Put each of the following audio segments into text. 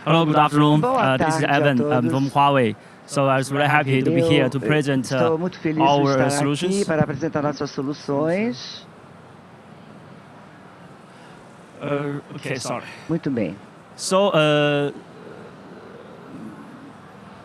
Hello, good afternoon. Boa This is tarde a Evan todos. from Huawei. So I was really happy to be here to present Estou muito feliz de our estar aqui solutions. para apresentar nossas soluções. Okay, sorry. Muito bem. So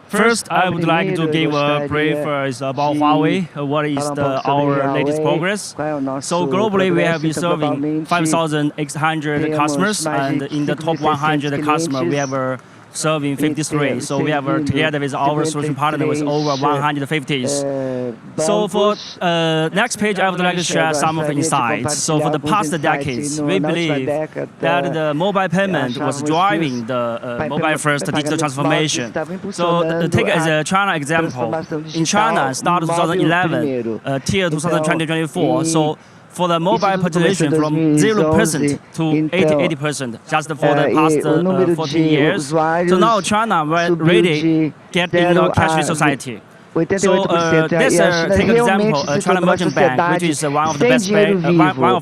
first, I would like to give a brief about Huawei. What is Falar pouco sobre our latest Huawei, progress? qual é o nosso So globally, we have been progresso. serving Globalmente, 5,800 temos customers, mais de and in the top 5.600 100 customers, we have serving 53. So we have together with our solution partner with over 150s. So for next page, I would like to share some of the insights. So for the past decades, we believe that the mobile payment was driving the mobile-first digital transformation. So take as a China example. In China, started 2011 till 2024. So for the mobile population from 0% to 80%, just for the past 14 years. So now China really get in a cashless society. So let's take an example, China Merchant Bank, which is one of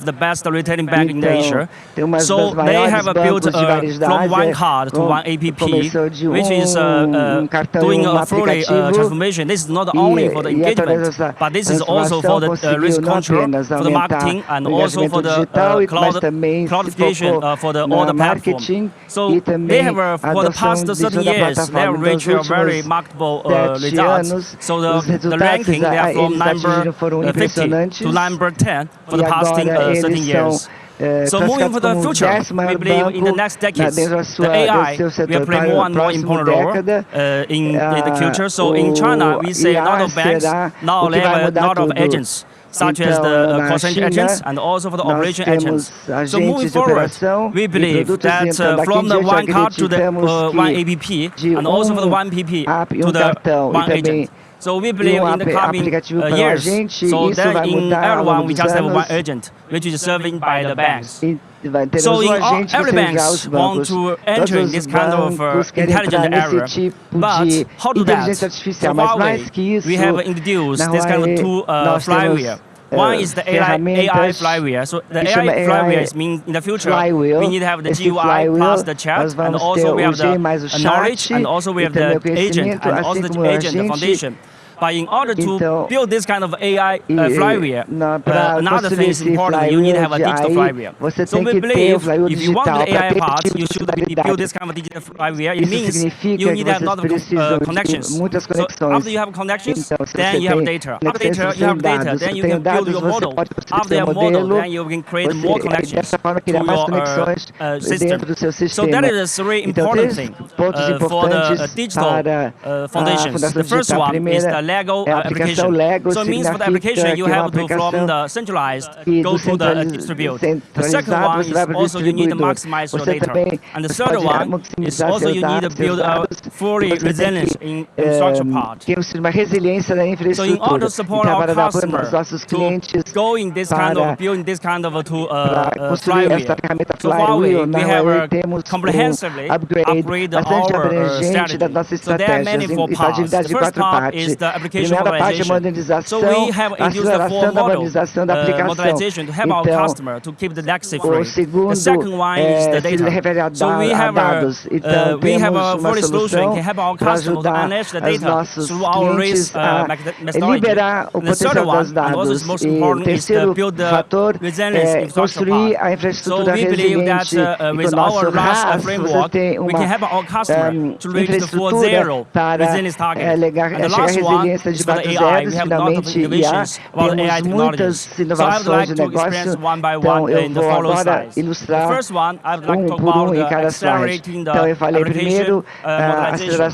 the best retailing bank in Asia. So they have built from one card to one app, which is doing a fully transformation. This is not only for the engagement, but this is also for the risk control, for the marketing, and also for the cloudification for all the platform. So they have, for the past 30 years, they have reached a very remarkable results. So the ranking, they are from number 50 to number 10 for the past 13 years. So moving for the future, we believe in the next decades, the AI will play more and more important role in the future. So in China, we say a lot of banks now they have a lot of agents, such as the call center agents and also for the operation agents. So moving forward, we believe that from the one card to the one app, and also for the one PP to the one agent. So we believe in the coming years, so that in everyone we just have one agent, which is serving by the banks. So in every banks want to enter in this kind of intelligent area, but how to that? For Huawei, we have introduced this kind of two flywheel. One is the AI flywheel. So the AI flywheel means in the future we need to have the GUI plus the chat, and also we have the knowledge, and also we have the agent, and also the agent, the foundation. But in order to build this kind of AI flywheel, another thing is important. You need to have a digital flywheel. So we believe if you want the AI part, you should build this kind of digital flywheel. It means you need to have a lot of connections. So after you have connections, then you have data. After data, you have data. Then you can build your model. After you have model, then you can create more connections to your system. So that is a very important thing for the digital foundations. The first one is the Lego application. So it means for the application, you have to from the centralized go to the distribute. The second one is also you need to maximize your data. And the third one is also you need to build a fully resilient infrastructure part. So in order to support our customers to go in this kind of building this kind of flywheel. So Huawei, we have comprehensively upgrade our strategy. So there are many four parts. The first part is the application modernization. So we have introduced the full modernization to help our customer to keep the legacy free. The second one is the data. So we have a full solution can help our customer to manage the data through our risk methodology. The third one, and also most important, is to build the resilience infrastructure part. So we believe that with our RAS framework, we can help our customer to reach the 4.0 resilience target. And the last one is for the AI. We have a lot of innovations about AI technologies. So I would like to explain one by one in the following slides. The first one, I would like to talk about the accelerating the application modernization.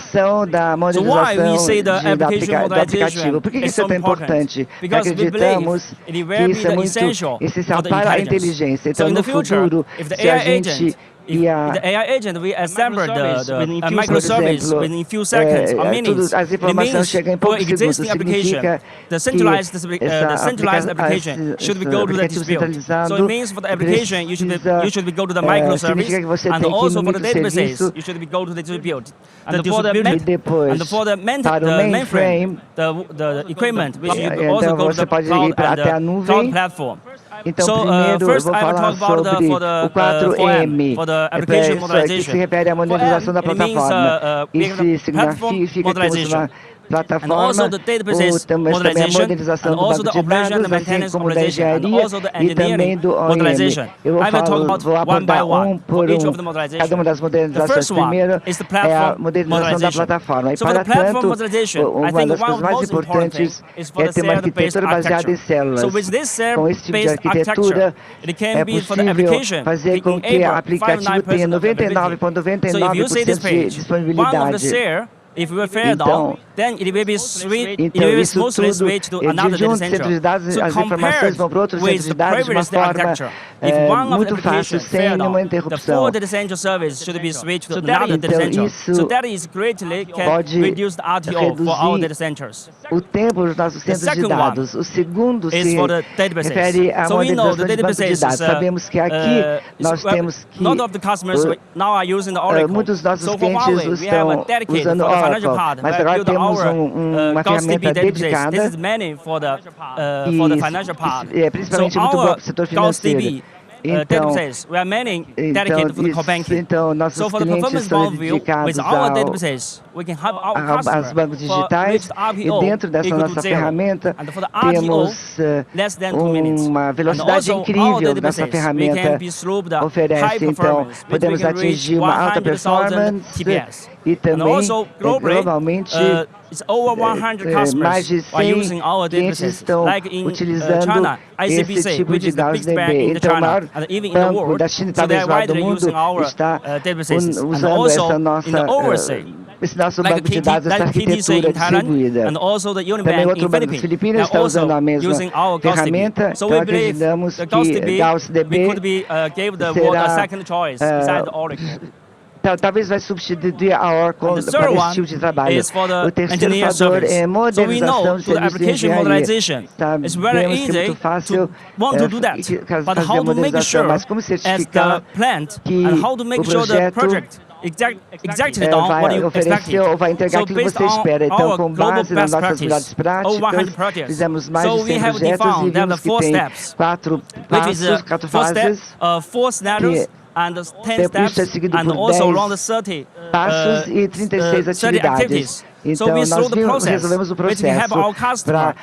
So why we say the application modernization is so important? Because we believe it will be the essential for the intelligence. So in the future, if the AI agent if the AI agent will assemble the microservice within a few seconds or minutes, it means for existing application, the centralized application should be go to the distribute. So it means for the application, you should be go to the microservice, and also for the databases, you should be go to the distribute. And for the mainframe, the equipment, which you also go to the cloud platform. Então, So, primeiro eu first vou I will falar talk about sobre o 4M, for the application que modernization. se refere à modernização da For M, it means, plataforma. we have Isso platform significa que temos modernization. uma And also plataforma, the databases também a modernization, modernização and do also banco the de operation and dados, the assim maintenance como da modernization, and engenharia also the e também engineering do OM. modernization. Eu I will talk about vou one by abordar one por for each of the modernization. cada uma das The modernizações. first one Primeiro is the é a platform modernização da modernization. plataforma. E, So for the para platform tanto, modernization, I uma think das one coisas of the mais most important things importantes is for é the ter uma shared-based arquitetura baseada em architecture. células. So with this Com esse tipo de shared-based architecture, arquitetura, it can é be for the possível application fazer com que o enable aplicativo tenha 5.9% availability. So if you see this 99,99% de page, one of the disponibilidade. share, if we refer down, then it will be Então, isso smoothly tudo, switched to another de um data centro de center. dados, So as informações compared vão para outro centro with de the dados de uma previous forma architecture, if one of the muito fácil, applications sem fell nenhuma down, the interrupção. full data center service should be switched to So another data center. isso So that is greatly can pode reduce the RTO for our data centers. o tempo dos nossos centros de second dados. O segundo is se for the databases. refere à So we know the modernização de banco de databases dados. Sabemos que aqui nós temos que lot of the customers now are using the Oracle. muitos dos nossos So for clientes Huawei, we have a estão dedicated usando for the financial Oracle, part. mas We agora build temos our uma GaussDB ferramenta database. dedicada This is mainly for the financial part. é principalmente muito boa para o setor financeiro. GaussDB Então, databases, we are mainly dedicated for the core banking. então nossos So for the clientes performance estão point of view, dedicados with our databases, we can help our aos customers bancos digitais e dentro dessa nossa ferramenta temos uma velocidade incrível nessa ferramenta oferece. Então, podemos atingir uma alta performance e também globalmente mais de 100 clientes estão utilizando esse tipo de GaussDB. Então, o maior banco da China e talvez lá do mundo está usando esse nosso banco de dados, essa arquitetura distribuída. Também outro banco das Filipinas está usando a mesma ferramenta. Então, acreditamos que GaussDB será talvez vai substituir a Oracle para esse tipo de trabalho. O terceiro fator é modernização de serviços de engenharia. Sabemos que é muito fácil fazer a modernização, mas como certificar que o projeto vai oferecer ou vai entregar aquilo que você espera. Então, com base nas nossas melhores práticas, fizemos mais de 100 projetos e vimos que tem 4 passos, 4 fases, and 10 steps, and also around 30 passos e 36 atividades. Então, nós resolvemos o processo para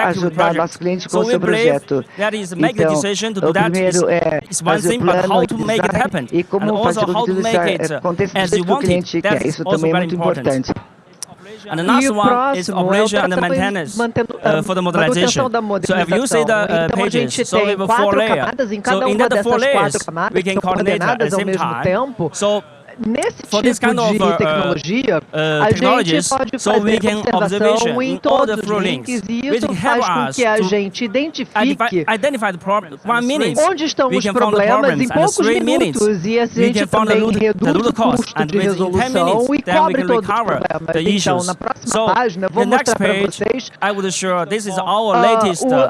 ajudar nosso cliente com o seu projeto. Então, o primeiro é fazer o plano e como fazer com que tudo isso aconteça do que o cliente quer. Isso também é muito importante. And the last one is operation and maintenance for the modernization. So if you see the pages, so we have 4 layers. So in that 4 layers, we can coordinate at the same time. So nesse tipo de tecnologia, a gente pode fazer observação em todos os links e isso faz com que a gente identifique onde estão os problemas em poucos minutos e a gente também reduz o custo de resolução e cobre todos os problemas. Então, na próxima página, vou mostrar para vocês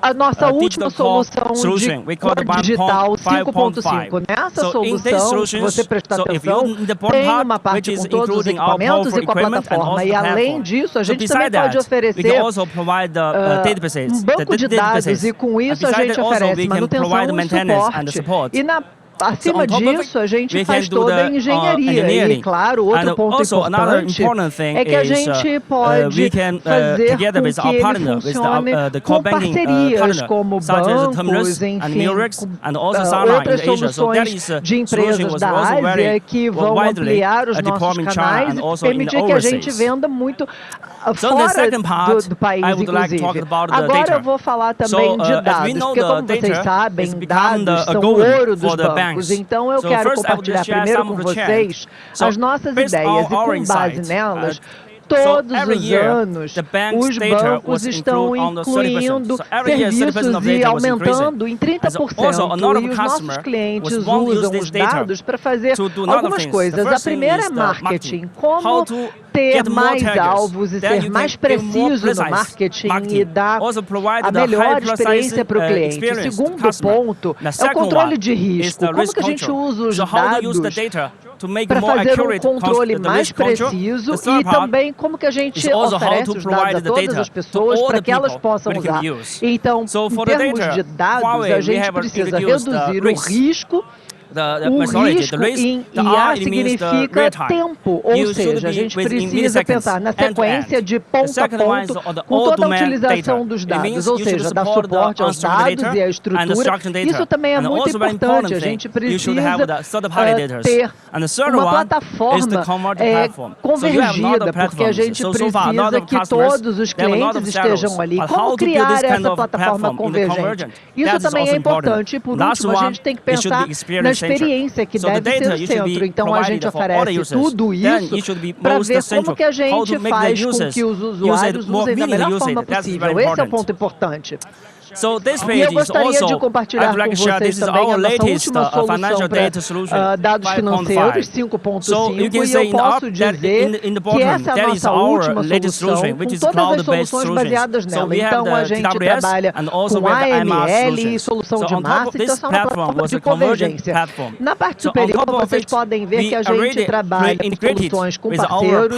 a nossa última solução de core digital 5.5. Nessa solução, se você prestar atenção, tem uma parte com todos os equipamentos e com a plataforma. E além disso, a gente também pode oferecer um banco de dados e com isso a gente oferece manutenção e suporte. E acima disso, a gente faz toda a engenharia. E, claro, outro ponto importante é que a gente pode fazer com que ele funcione com parcerias como bancos, enfim, outras soluções de empresas da Ásia que vão ampliar os nossos canais e permitir que a gente venda muito fora do país, inclusive. Agora eu vou falar também de dados, porque como vocês sabem, dados são o ouro dos bancos. Então eu quero compartilhar primeiro com vocês as nossas ideias e com base nelas, todos os anos, os bancos estão incluindo serviços e aumentando em 30%. E os nossos clientes usam os dados para fazer algumas coisas. A primeira é marketing. Como ter mais alvos e ser mais preciso no marketing e dar a melhor experiência para o cliente. O segundo ponto é o controle de risco. Como que a gente usa os dados para fazer um controle mais preciso e também como que a gente oferece os dados a todas as pessoas para que elas possam usar. Então, em termos de dados, a gente precisa reduzir o risco. O risco em IA significa tempo, ou seja, a gente precisa pensar na sequência de ponto a ponto com toda a utilização dos dados, ou seja, dar suporte aos dados e à estrutura. Isso também é muito importante, a gente precisa ter uma plataforma convergida, porque a gente precisa que todos os clientes estejam ali. Como criar essa plataforma convergente? Isso também é importante. E, por último, a gente tem que pensar na experiência que deve ser o centro. Então, a gente oferece tudo isso para ver como que a gente faz com que os usuários usem da melhor forma possível. Esse é o ponto importante. E eu gostaria de compartilhar com vocês também a nossa última solução para dados financeiros 5.5, e eu posso dizer que essa é a nossa última solução, com todas as soluções baseadas nela. Então, a gente trabalha com AML e solução de massa, então essa é uma plataforma de convergência. Na parte superior, vocês podem ver que a gente trabalha com soluções com parceiros,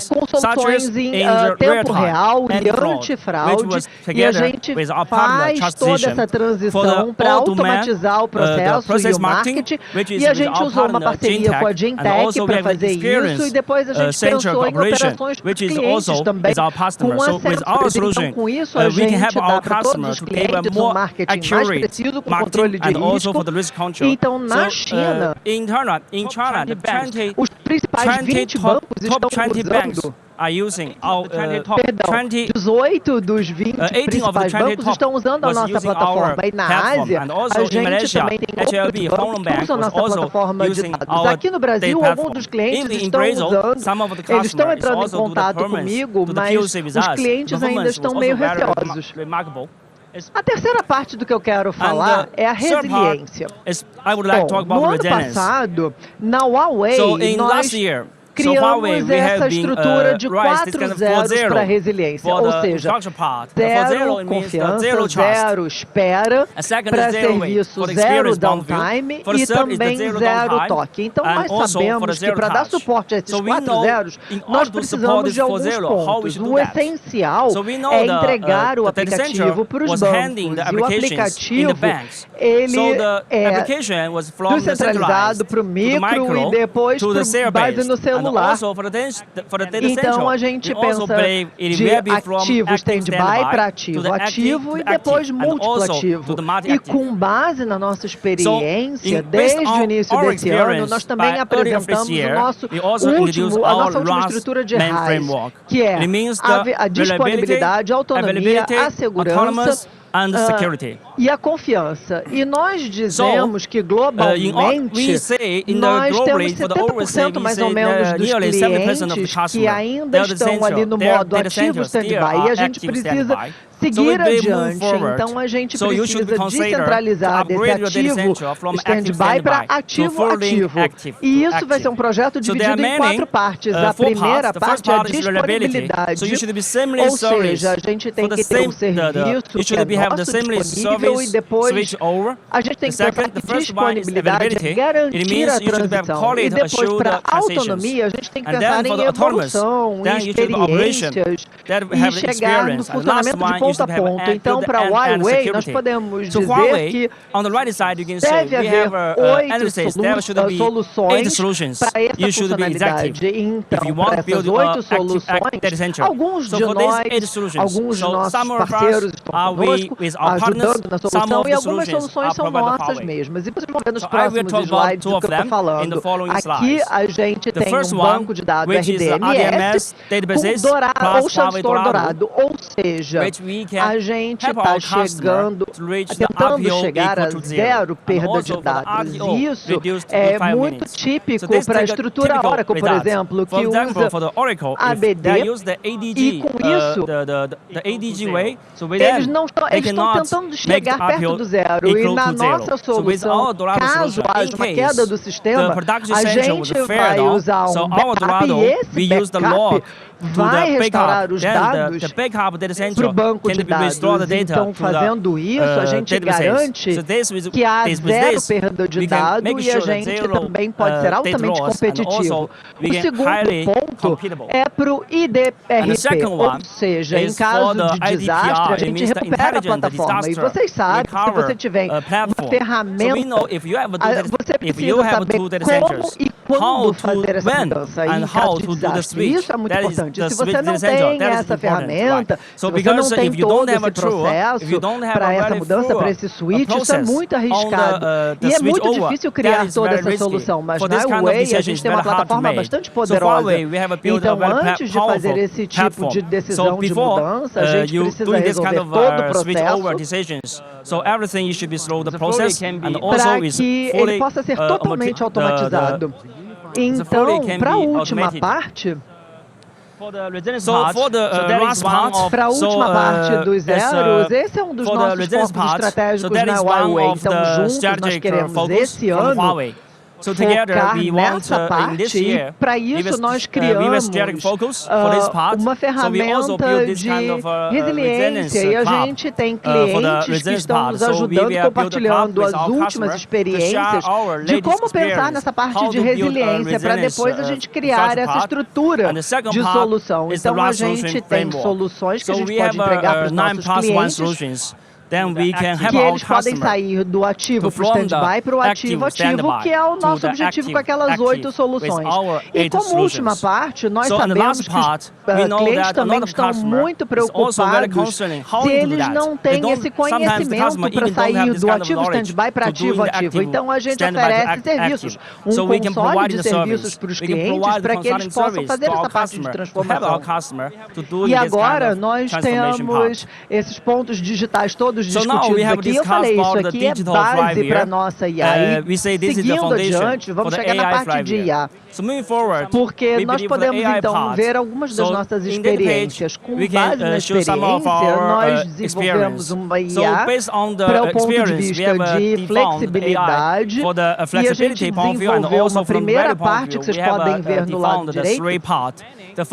com soluções em tempo real e antifraude, e a gente faz toda essa transição para automatizar o processo e o marketing, e a gente usou uma parceria com a Gentech para fazer isso, e depois a gente pensou em operações para clientes também, com acesso. Então, com isso, a gente dá para todos os clientes um marketing mais preciso, com controle de risco. Então, na China, os principais 20 bancos estão usando. 18 dos 20 principais bancos estão usando a nossa plataforma. E na Ásia, a gente também tem outros bancos que usam a nossa plataforma de dados. Aqui no Brasil, alguns dos clientes estão usando, eles estão entrando em contato comigo, mas os clientes ainda estão meio receosos. A terceira parte do que eu quero falar é a resiliência. Bom, no ano passado, na Huawei, nós criamos essa estrutura de 4 zeros para resiliência, ou seja, 0 confiança, 0 espera para serviço, 0 downtime e também 0 toque. Então, nós sabemos que para dar suporte a esses 4 zeros, nós precisamos de alguns pontos. O essencial é entregar o aplicativo para os bancos, e o aplicativo, ele é descentralizado para o micro e depois para base no celular. Então, a gente pensa de ativo stand-by para ativo e depois múltiplo ativo. E com base na nossa experiência, desde o início desse ano, nós também apresentamos a nossa última estrutura de RAIS, que é a disponibilidade, a autonomia, a segurança e a confiança. E nós dizemos que globalmente nós temos 70% mais ou menos dos clientes que ainda estão ali no modo ativo stand-by, e a gente precisa seguir adiante. Então, a gente precisa descentralizar desse ativo stand-by para ativo-ativo. E isso vai ser um projeto dividido em 4 partes. A primeira parte é a disponibilidade, ou seja, a gente tem que ter um serviço que é nosso disponível, e depois a gente tem que pensar que disponibilidade é garantir a transição. E depois, para autonomia, a gente tem que pensar em evolução, em experiências e chegar no funcionamento de ponto a ponto. Então, para a Huawei, nós podemos dizer que deve haver 8 soluções para essa funcionalidade. Então, para essas 8 soluções, alguns de nossos parceiros estão conosco, ajudando na solução, e algumas soluções são nossas mesmas. E vocês vão ver nos próximos slides do que eu estou falando. Aqui a gente tem um banco de dados RDMS com dourado, ou Chance Store dourado, ou seja, a gente está tentando chegar a 0 perda de dados. E isso é muito típico para a estrutura Oracle, por exemplo, que usa ABD, e com isso, eles estão tentando chegar perto do zero. E na nossa solução, caso haja uma queda do sistema, a gente vai usar um backup e esse backup vai restaurar os dados para o banco de dados. Então, fazendo isso, a gente garante que há zero perda de dados e a gente também pode ser altamente competitivo. O segundo ponto é para o IDRP, ou seja, em caso de desastre, a gente recupera a plataforma. E vocês sabem que se você tiver uma ferramenta, você precisa saber como e quando fazer essa mudança em caso de desastre. Isso é muito importante. Se você não tem essa ferramenta, se você não tem todo esse processo para essa mudança, para esse switch, isso é muito arriscado. E é muito difícil criar toda essa solução. Mas na Huawei a gente tem uma plataforma bastante poderosa. Então, antes de fazer esse tipo de decisão de mudança, a gente precisa resolver todo o processo para que ele possa ser totalmente automatizado. Então, para a última parte, para a última parte dos zeros, esse é um dos nossos focos estratégicos na Huawei. Então, juntos, nós queremos esse ano focar nessa parte, e para isso nós criamos uma ferramenta de resiliência, e a gente tem clientes que estão nos ajudando, compartilhando as últimas experiências de como pensar nessa parte de resiliência, para depois a gente criar essa estrutura de solução. Então a gente tem soluções que a gente pode entregar para os nossos clientes, que eles podem sair do ativo para o stand-by para o ativo-ativo, que é o nosso objetivo com aquelas 8 soluções. E como última parte, nós sabemos que os clientes também estão muito preocupados se eles não têm esse conhecimento para sair do ativo stand-by para ativo-ativo. Então a gente oferece serviços, um console de serviços para os clientes, para que eles possam fazer essa parte de transformação. E agora nós temos esses pontos digitais todos discutidos aqui. Eu falei, isso aqui é base para a nossa IA. E seguindo adiante, vamos chegar na parte de IA. Porque nós podemos, então, ver algumas das nossas experiências. Com base na experiência, nós desenvolvemos uma IA para o ponto de vista de flexibilidade. E a gente desenvolveu uma primeira parte que vocês podem ver no lado direito, que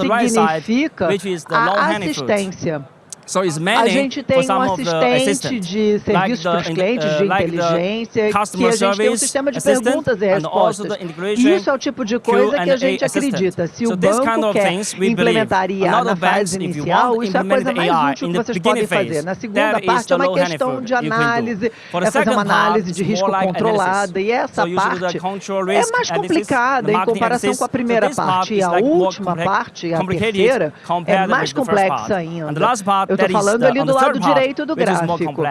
significa a assistência. A gente tem um assistente de serviços para os clientes, de inteligência, que a gente tem um sistema de perguntas e respostas. E isso é o tipo de coisa que a gente acredita. Se o banco quer implementar IA na fase inicial, isso é a coisa mais útil que vocês podem fazer. Na segunda parte é uma questão de análise, é fazer uma análise de risco controlada, e essa parte é mais complicada em comparação com a primeira parte. E a última parte, a terceira, é mais complexa ainda. Eu estou falando ali do lado direito do gráfico.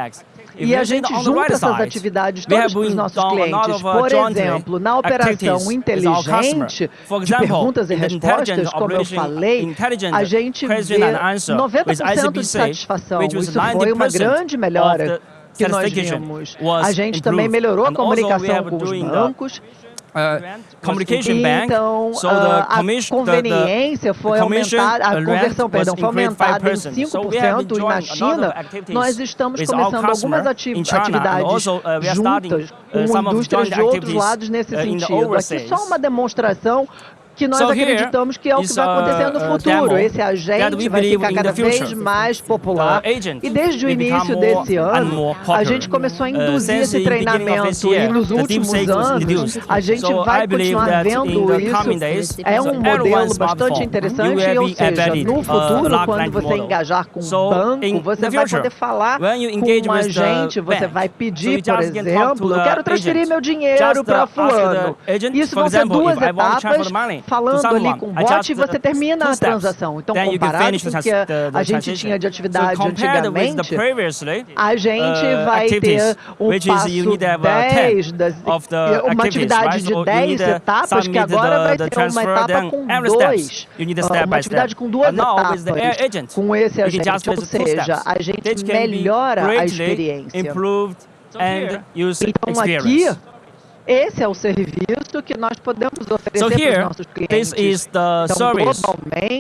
E a gente junta essas atividades todas para os nossos clientes. Por exemplo, na operação inteligente de perguntas e respostas, como eu falei, a gente vê 90% de satisfação. Isso foi uma grande melhora que nós vimos. A gente também melhorou a comunicação com os bancos. Então, a conveniência foi aumentada, a conversão, perdão, foi aumentada em 5%, e na China nós estamos começando algumas atividades juntas com indústrias de outros lados nesse sentido. Aqui só uma demonstração que nós acreditamos que é o que vai acontecer no futuro. Esse agente vai ficar cada vez mais popular. E desde o início desse ano, a gente começou a induzir esse treinamento. E nos últimos anos, a gente vai continuar vendo isso. É um modelo bastante interessante. Ou seja, no futuro, quando você engajar com um banco, você vai poder falar com um agente, você vai pedir, por exemplo, eu quero transferir meu dinheiro para fulano. Isso vão ser 2 etapas, falando ali com o bot, e você termina a transação. Então, comparado com o que a gente tinha de atividade antigamente, a gente vai ter um passo 10, uma atividade de 10 etapas, que agora vai ser uma etapa com 2, uma atividade com 2 etapas, com esse agente. Ou seja, a gente melhora a experiência. Então, aqui, Esse é o serviço que nós podemos oferecer para os nossos clientes. This is the service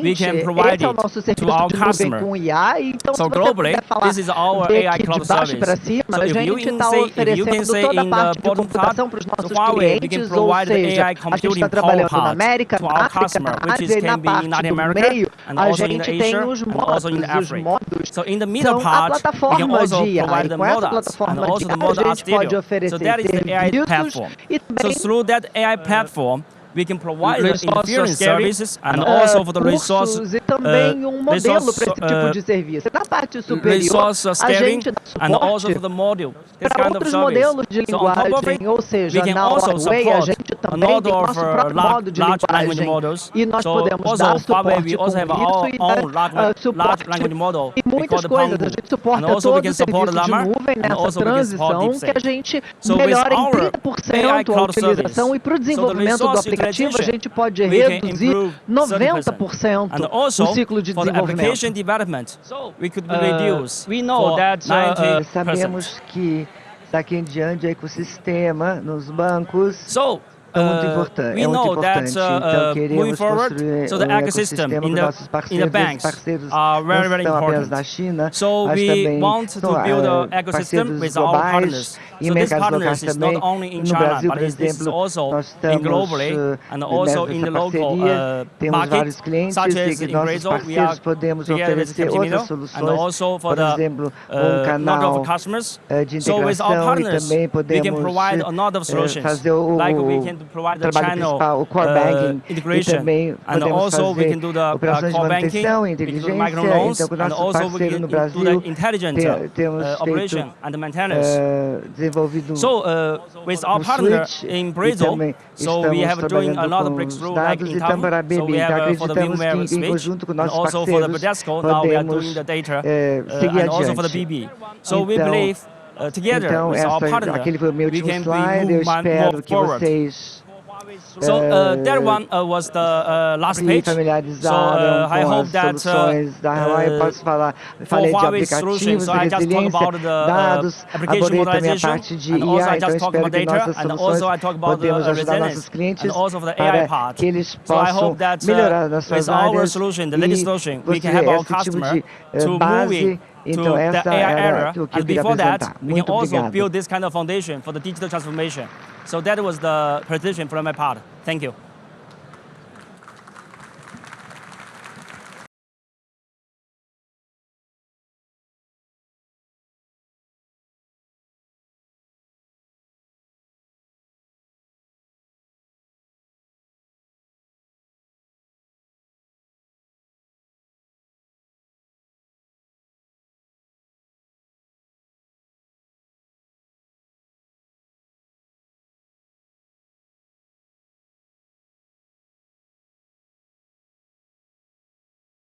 we can provide esse é o nosso to our serviço de nuvem customer. com IA. Então, So se você globally, puder falar this is our de AI de cloud baixo service. para cima, So a if you gente can está say, if you can oferecendo say toda a in the parte de bottom computação part, para os so nossos Huawei, we can clientes, ou provide the seja, AI a gente computing está power trabalhando na part América, to na our África, customer, na which Ásia, is e na can be in parte Latin do America meio, and a also in gente Asia tem os and also in modos, os Africa. modos So in the middle são a part, we can plataforma also de IA. provide E the com essa models and plataforma also de the IA, model a are gente pode stereo. oferecer So that is the AI serviços platform. e So também through that AI platform, we can provide the Resource inference sharing services and also for the resource cursos e também um modelo para esse tipo de serviço. Na parte superior, resource a sharing gente dá and also suporte for the module. This para kind of outros service. modelos de So on top of linguagem, it, ou we seja, can na also Huawei a support gente a também lot tem of nosso próprio modo de large language linguagem models. e nós So podemos also dar Huawei, we suporte also com have our isso e own dar large suporte language model. e We call muitas the coisas. A Pangu. gente suporta And also we todo can o support serviço de Llama nuvem and nessa also we can support transição que a DeepSeek. gente So with melhora em our 30% AI a cloud utilização service, e para o so the desenvolvimento do resource aplicativo a utilization, gente pode we can reduzir improve 90% And also, o ciclo de for the application desenvolvimento. development, we could reduce we know for that, 90%. sabemos que daqui em diante o ecossistema nos bancos So, é muito importante. we É muito know that importante. Então moving queremos forward, construir so the ecosystem ecossistema in para the nossos in the parceiros. Esses banks parceiros are very, não very são apenas important. da China, So mas we também want são to build an ecosystem parceiros with our globais partners. e So this mercados partners locais is também. not only in No China, Brasil, but por this is exemplo, also nós in estamos globally and also in nessa the local parceria. Temos market, vários clientes such e as que in nossos Brazil, we are parceiros podemos together with oferecer Capgemini outras and soluções. also for Por the exemplo, number of canal customers. de So with our integração e partners, também we can podemos provide a lot of solutions. fazer Like we can provide the trabalho channel principal, o core banking, e integration, também and podemos also we fazer can do the operações de core banking, manutenção e we can do the inteligência. microloans, Então, com o and nosso also we parceiro can no do the Brasil, intelligent temos operation feito, and maintenance. desenvolvido So with our partner switch in e Brazil, também so we estamos have doing a trabalhando lot of com breakthrough os like dados in e Tavu. Tambarababy. So we Então, have for the acreditamos VMware que em switch, conjunto com and nossos also for the parceiros Bradesco, now we are doing podemos the data, seguir and also for the adiante. BB. So we Então, believe together então with our partner, aquele foi o meu we último can slide. Eu move espero que forward. vocês So that one was the last se page. So familiarizaram I com hope as that soluções da Huawei. Eu posso falar, for falei de Huawei's solutions, aplicativos, so I just talk resiliência, about the dados, application abordei também a modernization, parte de and also I IA, então just talk espero about que data, nossas and soluções also I talk about the podemos ajudar nossos resilience, clientes and also for the para AI part. que eles So I possam hope that melhorar nas suas with our áreas solution, the e latest solution, we can você help our esse tipo customer de to move base. Então to the essa AI era era, o que eu and queria before that, apresentar. we can Muito also obrigado. build this kind of foundation for the digital transformation. So that was the presentation from my part. Thank you.